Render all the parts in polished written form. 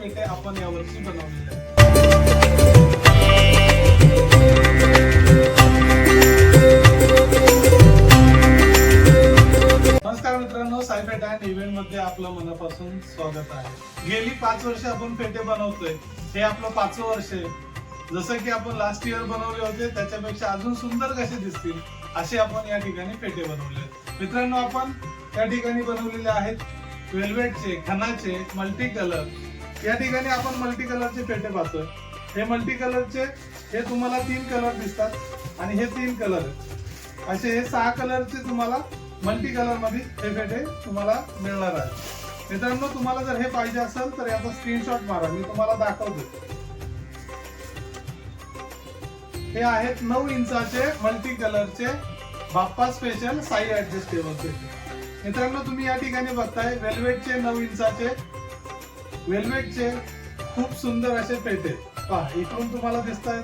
फेटे आपण यावर्षी बनवलेले आहेत. नमस्कार मित्रांनो, साई फेटा अँड इव्हेंट मध्ये आपलं मनापासून स्वागत आहे. गेली 5 वर्ष आपण फेटे बनवतोय. हे आपलं 5वं वर्ष आहे. जसं की आपण लास्ट इयर बनवले होते त्याच्यापेक्षा अजून सुंदर कसे दिसतील असे आपण या ठिकाणी फेटे बनवले आहेत. मित्रांनो, आपण या ठिकाणी बनवलेले आहेत वेल्वेटचे, खणाचे, मल्टी कलर. या ठिकाणी आपण मल्टी कलरचे फेटे पाहतोय. हे मल्टी कलरचे हे तुम्हाला 3 कलर दिसतात आणि हे 3 कलर असे हे 6 कलरचे तुम्हाला मल्टी कलर मध्ये हे फेटे तुम्हाला मिळणार आहेत. मित्रांनो, तुम्हाला जर हे पाहिजे असेल तर याचा स्क्रीनशॉट मारा, मी तुम्हाला दाखवतो. हे आहेत 9 इंचाचे मल्टी कलरचे बाप्पा स्पेशल साई ऍडजस्टेबल फेटे. मित्रांनो, तुम्ही या ठिकाणी बघताय वेल्वेटचे 9 इंचाचे वेल्वेटचे खूप सुंदर असे फेटे. पहा, इकडून तुम्हाला दिसताय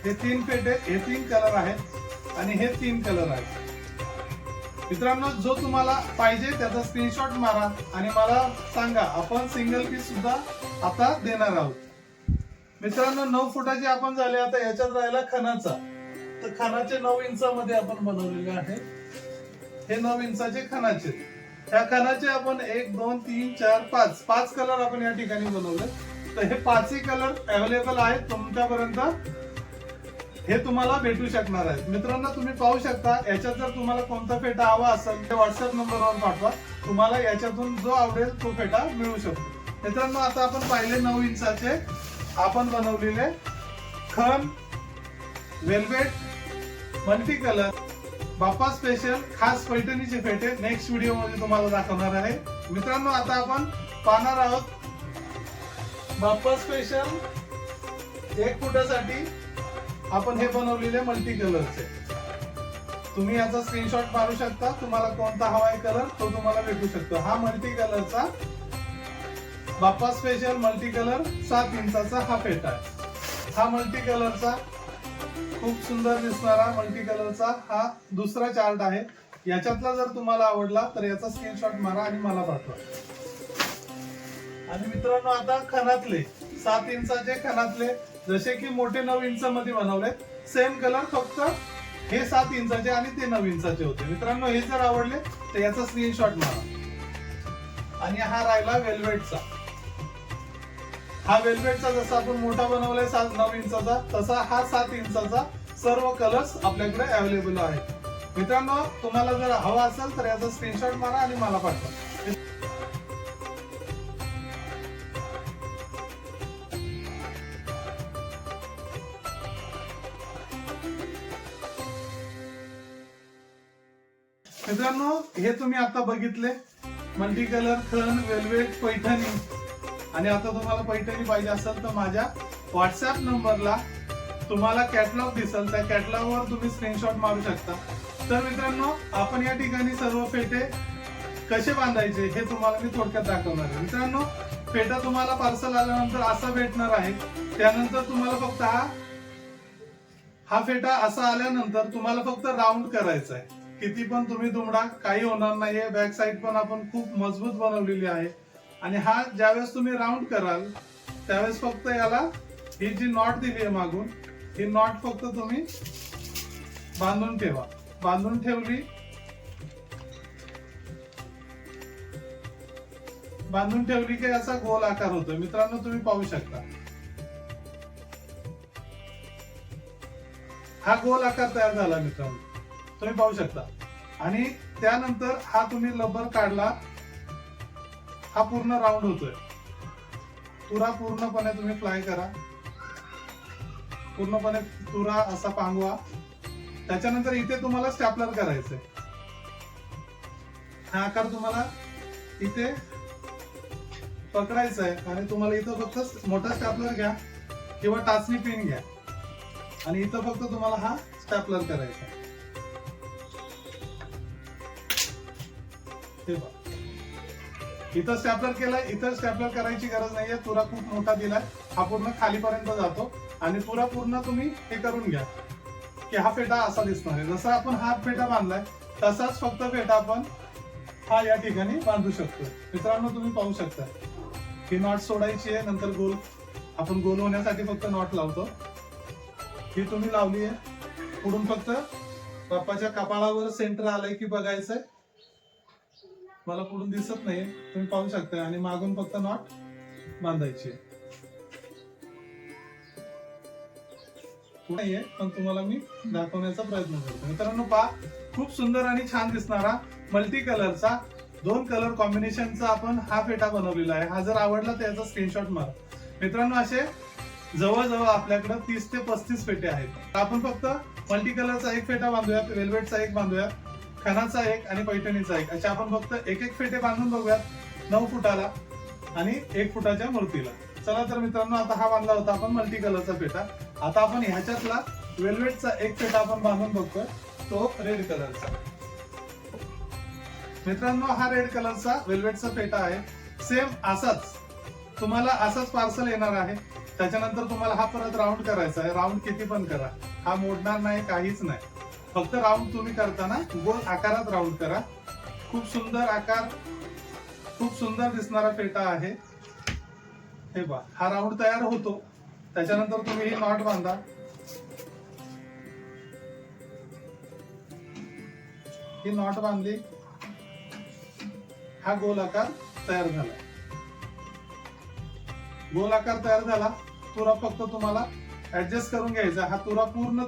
हे 3 फेटे, हे 3 कलर आहेत आणि हे 3 कलर आहेत. मित्रांनो, जो तुम्हाला पाहिजे त्याचा स्क्रीनशॉट मारा आणि मला सांगा. आपण सिंगल पीस सुद्धा आता देणार आहोत. मित्रांनो, 9 फुटाचे आपण झाले. आता याच्यात राहिला खणाचा. तर खणाचे 9 इंचामध्ये आपण बनवलेले आहे. हे 9 इंचाचे खणाचे. ह्या खणाचे आपण 1 2 3 4 5 कलर आपण या ठिकाणी बनवले. तर हे 5ही कलर अवेलेबल आहेत तुमच्यापर्यंत. हे तुम्हाला भेटू शकणार आहेत. मित्रांनो, तुम्ही पाहू शकता. याच्यात जर तुम्हाला कोणता फेटा हवा असेल तर व्हॉट्सअप नंबरवर पाठवा. तुम्हाला याच्यातून जो आवडेल तो फेटा मिळू शकतो. मित्रांनो, आता आपण पाहिले 9 इंचाचे आपण बनवलेले खण, वेल्वेट, मल्टी कलर, बाप्पा स्पेशल खास पैठणीचे फेटे नेक्स्ट व्हिडिओ मध्ये तुम्हाला दाखवणार आहे. मित्रांनो, आता आपण पाहणार आहोत बाप्पा स्पेशल 1 फुटासाठी आपण हे बनवलेले मल्टी कलरचे. तुम्ही याचा स्क्रीनशॉट मारू शकता. तुम्हाला कोणता हवाय कलर तो तुम्हाला भेटू शकतो. हा मल्टी कलरचा बाप्पा स्पेशल मल्टी कलर 7 इंचाचा हा फेटा आहे. हा मल्टी कलरचा खूप सुंदर दिसणारा मल्टी कलरचा हा दुसरा चार्ट आहे. याच्यातला जर तुम्हाला आवडला तर याचा स्क्रीनशॉट मारा आणि मला पाठवा. आणि मित्रांनो, आता खणातले 7 इंचाचे खणातले जसे की मोठे 9 इंच मध्ये बनवले सेम कलर, फक्त हे 7 इंचाचे आणि ते 9 इंचाचे होते. मित्रांनो, हे जर आवडले तर याचा स्क्रीनशॉट मारा. आणि हा राहिला वेल्वेटचा. हा वेल्वेटचा जसा आपण मोठा बनवलाय 9 इंचाचा, तसा हा 7 इंचाचा सर्व कलर्स आपल्याकडे अवेलेबल आहेत. मित्रांनो, तुम्हाला जर हवा असेल तर याचा स्क्रीनशॉट मारा आणि मला पाठवा. मित्रांनो, हे तुम्ही आता बघितले मल्टी कलर, खण, वेल्वेट, पैठणी. आणि आता तुम्हाला पैठणी पाहिजे असेल तर माझ्या व्हॉट्सअप नंबरला तुम्हाला कॅटलॉग दिसेल. त्या कॅटलॉगवर तुम्ही स्क्रीनशॉट मारू शकता. तर मित्रांनो, आपण या ठिकाणी सर्व फेटे कसे बांधायचे हे तुम्हाला मी थोडक्यात दाखवणार आहे. मित्रांनो, फेटा तुम्हाला पार्सल आल्यानंतर असा भेटणार आहे. त्यानंतर तुम्हाला फक्त हा फेटा असा आल्यानंतर तुम्हाला फक्त राऊंड करायचा आहे. किती पण तुम्ही दुमडा, काही होणार नाहीये. बॅक साईड पण आपण खूप मजबूत बनवलेली आहे. आणि हा ज्यावेळेस तुम्ही राऊंड कराल त्यावेळेस फक्त याला ही जी नॉट दिली आहे मागून, ही नॉट फक्त तुम्ही बांधून ठेवा. बांधून ठेवली, की असा गोल आकार होतो. मित्रांनो, तुम्ही पाहू शकता हा गोल आकार तयार झाला. मित्रांनो, तुम्ही पाहू शकता. आणि त्यानंतर हा तुम्ही रबर काढला, हा पूर्ण राऊंड होतोय. तुरा पूर्णपणे तुम्ही फ्लाय करा. पूर्णपणे तुरा असा पांगवा. त्याच्यानंतर इथे तुम्हाला स्टॅपलर करायचंय. हा आकार तुम्हाला इथे पकडायचा आहे आणि तुम्हाला इथं फक्त मोठा स्टॅपलर घ्या किंवा टाचणी पिन घ्या आणि इथं फक्त तुम्हाला हा स्टॅपलर करायचा. इथं स्टॅपलर केलाय. इथं स्टॅपलर करायची गरज नाहीये. तुरा खूप मोठा दिलाय. हा पूर्ण खालीपर्यंत जातो आणि तुरा पूर्ण तुम्ही हे करून घ्या की हा फेटा असा दिसणार आहे. जसा आपण हा फेटा बांधलाय तसाच फक्त फेटा आपण हा या ठिकाणी बांधू शकतो. मित्रांनो, तुम्ही पाहू शकता ही नॉट सोडायची आहे, नंतर गोल आपण गोल होण्यासाठी फक्त नॉट लावतो. ही तुम्ही लावली आहे. पुढून फक्त बाप्पाच्या कपाळावर सेंटर आलंय की बघायचंय. मला पुढून दिसत नाही, तुम्ही पाहू शकता. आणि मागून फक्त नॉट बांधायची आहे. नाहीये पण तुम्हाला मी दाखवण्याचा प्रयत्न करतो. मित्रांनो पहा, खूप सुंदर आणि छान दिसणारा मल्टी कलरचा 2 कलर कॉम्बिनेशनचा आपण हा फेटा बनवलेला आहे. हा जर आवडला तर याचा स्क्रीनशॉट मारा. मित्रांनो असे जवळजवळ आपल्याकडे 30 ते 35 फेटे आहेत. आपण फक्त मल्टी कलरचा एक फेटा बांधूयात, वेल्वेटचा एक बांधूयात, खणाचा एक आणि पैठणीचा एक, असे आपण फक्त एक फेटे बांधून बघूयात 9 फुटाला आणि 1 फुटाच्या मूर्तीला. चला तर मित्रांनो, आता हा बांधला होता आपण मल्टी कलरचा फेटा. आता आपण ह्याच्यातला वेल्वेटचा एक फेटा आपण बांधून बघतोय, तो रेड कलरचा. मित्रांनो हा रेड कलरचा वेल्वेटचा फेटा आहे. सेम असाच तुम्हाला असाच पार्सल येणार आहे. त्याच्यानंतर तुम्हाला हा परत राऊंड करायचा आहे. राऊंड किती पण करा, हा मोडणार नाही, काहीच नाही. फक्त राऊंड तुम्ही करताना गोल आकारात राऊंड करा. खूप सुंदर आकार, खूप सुंदर दिसणारा फेटा आहे. हे पहा, हा राऊंड तयार होतो. त्याच्यानंतर तुम्ही ही नॉट बांधा. ही नॉट बांधली, हा गोल आकार तयार झाला. गोल आकार तयार झाला. तुरा फक्त तुम्हाला ऍडजस्ट करून घ्यायचा. हा तुरा पूर्ण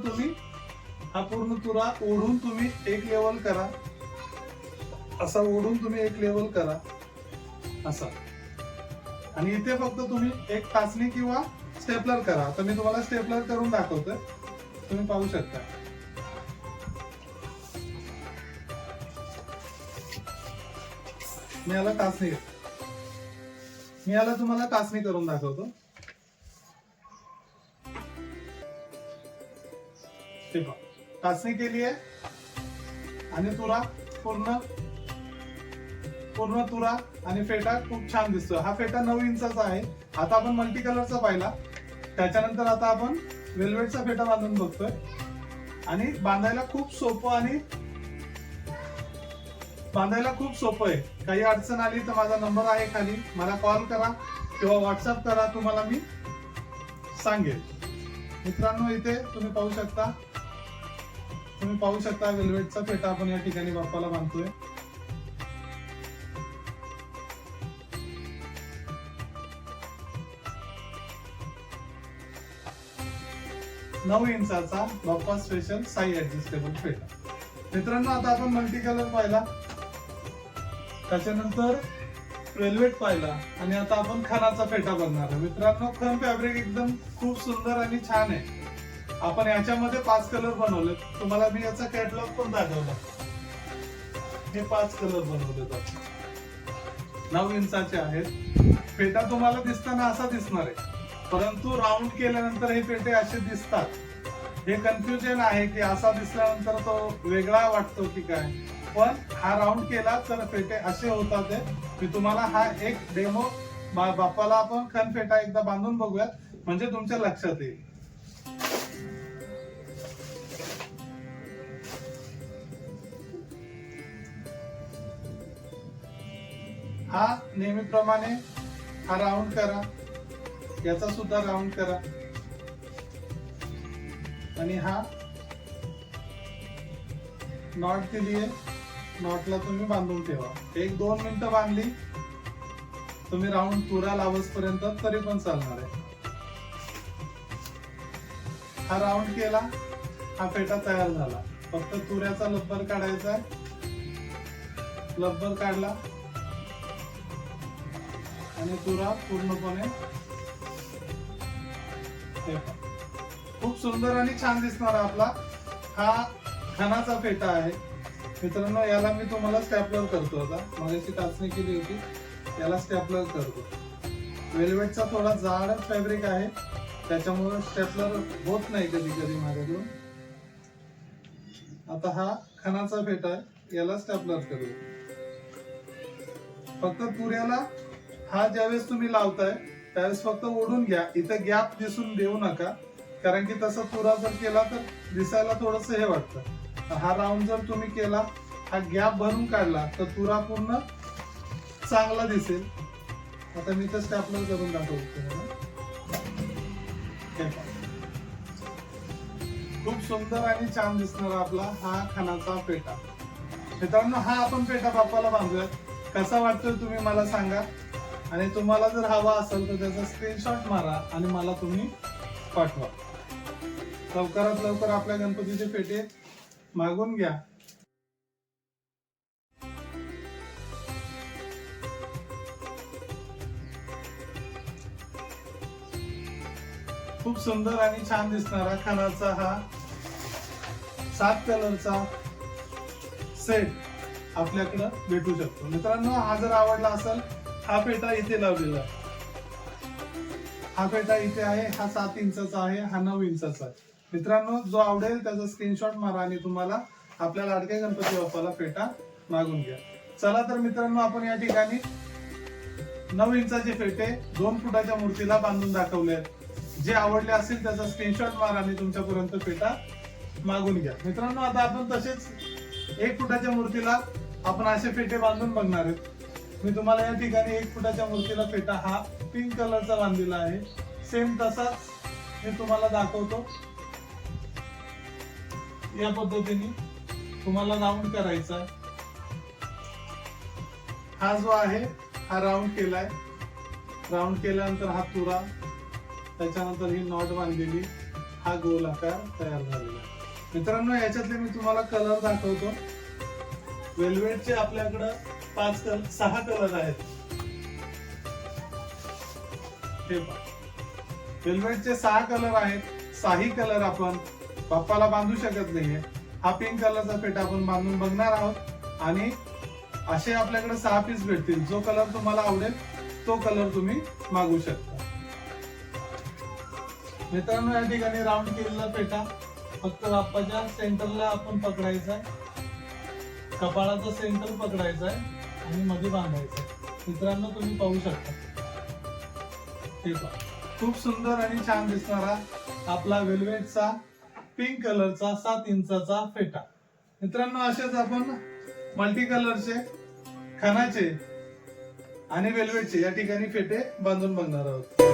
तुरा ओढून तुम्ही एक लेवल करा. असा ओढून तुम्ही एक लेवल करा असा. आणि इथे फक्त तुम्ही एक टाचणी किंवा स्टेपलर करा. तर मी तुम्हाला स्टेपलर करून दाखवतोय, तुम्ही पाहू शकता. मी याला तुम्हाला टाचणी करून दाखवतो. ते पहा, टाचणी केली आहे आणि तुरा पूर्ण तुरा आणि फेटा खूप छान दिसतो. हा फेटा 9 इंचाचा आहे. आता आपण मल्टी कलरचा पाहिला, त्याच्यानंतर आता आपण वेल्वेटचा फेटा बांधून बघतोय. आणि बांधायला खूप सोपं आहे. काही अडचण आली तर माझा नंबर आहे खाली, मला कॉल करा किंवा व्हॉट्सअप करा, तुम्हाला मी सांगेल. मित्रांनो इथे तुम्ही पाहू शकता वेल्वेटचा फेटा आपण या ठिकाणी बाप्पाला बांधतोय. नऊ इंचाचा बाप्पा स्पेशल साई ऍडजस्टेबल फेटा. मित्रांनो आता आपण मल्टी कलर पाहिला, त्याच्यानंतर वेल्वेट पाहिला आणि आता आपण खणाचा फेटा बनणार आहे. मित्रांनो खण फॅब्रिक एकदम खूप सुंदर आणि छान आहे. आपण याच्यामध्ये 5 कलर बनवले. तुम्हाला मी याचा कॅटलॉग पण दाखवला. हे 5 कलर बनवलेत आपण. 9 इंचाचे आहेत. फेटा तुम्हाला दिसताना असा दिसणार आहे, परंतु राऊंड केल्यानंतर हे पेटे असे दिसतात. हे कन्फ्युजन आहे की असा दिसल्यानंतर तो वेगळा वाटतो की काय, पण हा राऊंड केला तर पेटे असे होतात. मी तुम्हाला हा एक डेमो बाप्पाला आपण खण फेटा एकदा बांधून बघूयात, म्हणजे तुमच्या लक्षात येईल. हा नेहमीप्रमाणे हा राऊंड करा, याचा सुद्धा राऊंड करा आणि हा नॉट दिलीये, नॉटला तुम्ही बांधून ठेवा. 1-2 मिनिटं बांधली तुम्ही राऊंड तुरा लावस पर्यंत तरी पण चालणार आहे. हा राऊंड केला, हा फेटा तयार झाला. फक्त तुऱ्याचा लब्बर काढायचा आहे. लब्बर काढला आणि तुरा पूर्णपणे खूप सुंदर आणि छान दिसणारा आपला हा खणाचा फेटा आहे. मित्रांनो याला मी तुम्हाला स्टॅपलर करतो. आता मगाशी टाचणी केली होती, याला स्टॅपलर करतो. वेल्वेटचा थोडा जाड फॅब्रिक आहे, त्याच्यामुळे स्टॅपलर होत नाही कधी कधी माझ्याकडून. आता हा खणाचा फेटा आहे, याला स्टॅपलर करू. फक्त तुऱ्याला हा ज्यावेळेस तुम्ही लावताय त्यावेळेस फक्त ओढून घ्या. इथे गॅप दिसून देऊ नका, कारण की तसा तुरा जर केला तर दिसायला थोडस हे वाटतं. हा राऊंड जर तुम्ही केला, हा गॅप भरून काढला तर तुरा पूर्ण चांगला दिसेल. आता मी तर स्टॅपलर करून दाखवतो तुम्हाला. हे पहा. खूप सुंदर आणि छान दिसणारा आपला हा खणाचा पेटा. मित्रांनो, हा आपण पेटा बाप्पाला बांधूयात. कसा वाटतोय तुम्ही मला सांगा, आणि तुम्हाला जर हवा असेल तर त्याचा स्क्रीनशॉट मारा आणि मला तुम्ही पाठवा. लवकरात लवकर आपल्या गणपतीचे पेटे मागून घ्या. खूप सुंदर आणि छान दिसणारा खणाचा हा 7 कलरचा सेट आपल्याकडे भेटू शकतो. मित्रांनो, हा जर आवडला असेल, हा पेटा इथे लावलेला आहे. हा पेटा इथे आहे. हा 7 इंचाचा आहे, हा 9 इंचाचा आहे. मित्रांनो, जो आवडेल त्याचा स्क्रीनशॉट मारा आणि तुम्हाला आपल्या लाडक्या गणपती बाप्पाला पेटा मागून घ्या. चला तर मित्रांनो, आपण या ठिकाणी 9 इंचाचे पेटे 2 फुटाच्या मूर्तीला बांधून दाखवले आहेत. जे आवडले असेल त्याचा स्क्रीनशॉट मारा आणि तुमच्यापर्यंत पेटा मागून घ्या. मित्रांनो, आता आपण तसेच 1 फुटाच्या मूर्तीला आपण असे पेटे बांधून बघणार आहेत. मी तुम्हाला या ठिकाणी 1 फुटाच्या मूर्तीला पेटा हा पिंक कलरचा बांधलेला आहे. सेम तसाच मी तुम्हाला दाखवतो. या पद्धतीने तुम्हाला राऊंड करायचा आहे. हा जो आहे हा राऊंड केलाय. राऊंड केल्यानंतर हा तुरा, त्याच्यानंतर ही नॉट बांधलेली, हा गोल आकार तयार झालेला आहे. मित्रांनो, याच्यातले मी तुम्हाला कलर दाखवतो. वेल्वेटचे आपल्याकडे 6 कलर आहेत. हे पहा, वेल्वेटचे 6 कलर आहेत. 6ही कलर आपण बाप्पाला बांधू शकत नाहीये. हा पिंक कलरचा पेटा आपण बांधून बघणार आहोत आणि असे आपल्याकडे 6 पीस भेटतील. जो कलर तुम्हाला आवडेल तो कलर तुम्ही मागू शकता. मित्रांनो, या ठिकाणी राऊंड केलेला पेटा फक्त बाप्पाच्या सेंटरला आपण पकडायचा आहे. कपाळाचा सेंटर पकडायचा आहे आणि मध्ये बांधायचा आहे. मित्रांनो, तुम्ही पाहू शकता. हे पहा, खूप सुंदर आणि छान दिसणारा आपला वेल्वेटचा पिंक कलरचा 7 इंचाचा फेटा. मित्रांनो, असेच आपण मल्टी कलरचे, खणाचे आणि वेल्वेटचे या ठिकाणी फेटे बांधून बघणार आहोत.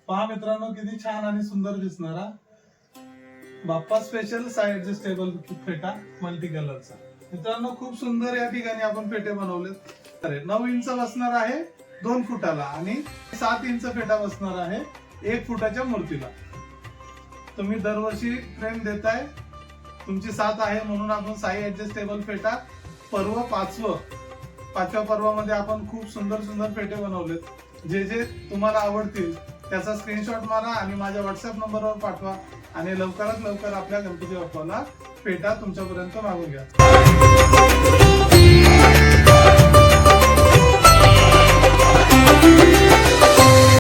पहा मित्रांनो, किती छान आणि सुंदर दिसणारा बाप्पा स्पेशल साइड ऍडजस्टेबल फेटा मल्टी कलरचा. मित्रांनो, खूप सुंदर या ठिकाणी आपण पेटे बनवलेत. 9 इंच बसणार आहे 2 फुटाला आणि 7 इंच फेटा बसणार आहे 1 फुटाच्या मूर्तीला. तुम्ही दरवर्षी फ्रेम देताय. तुमची 7 आहे म्हणून आपण साई ऍडजस्टेबल फेटा पर्व 5व्या पर्वामध्ये आपण खूप सुंदर सुंदर पेटे बनवलेत. जे जे तुम्हाला आवडतील त्याचा स्क्रीनशॉट मारा आणि माझ्या व्हॉट्सअप नंबरवर पाठवा आणि लवकरात लवकर आपल्या गणपती बाप्पाला पेटा तुमच्यापर्यंत मागून घ्या.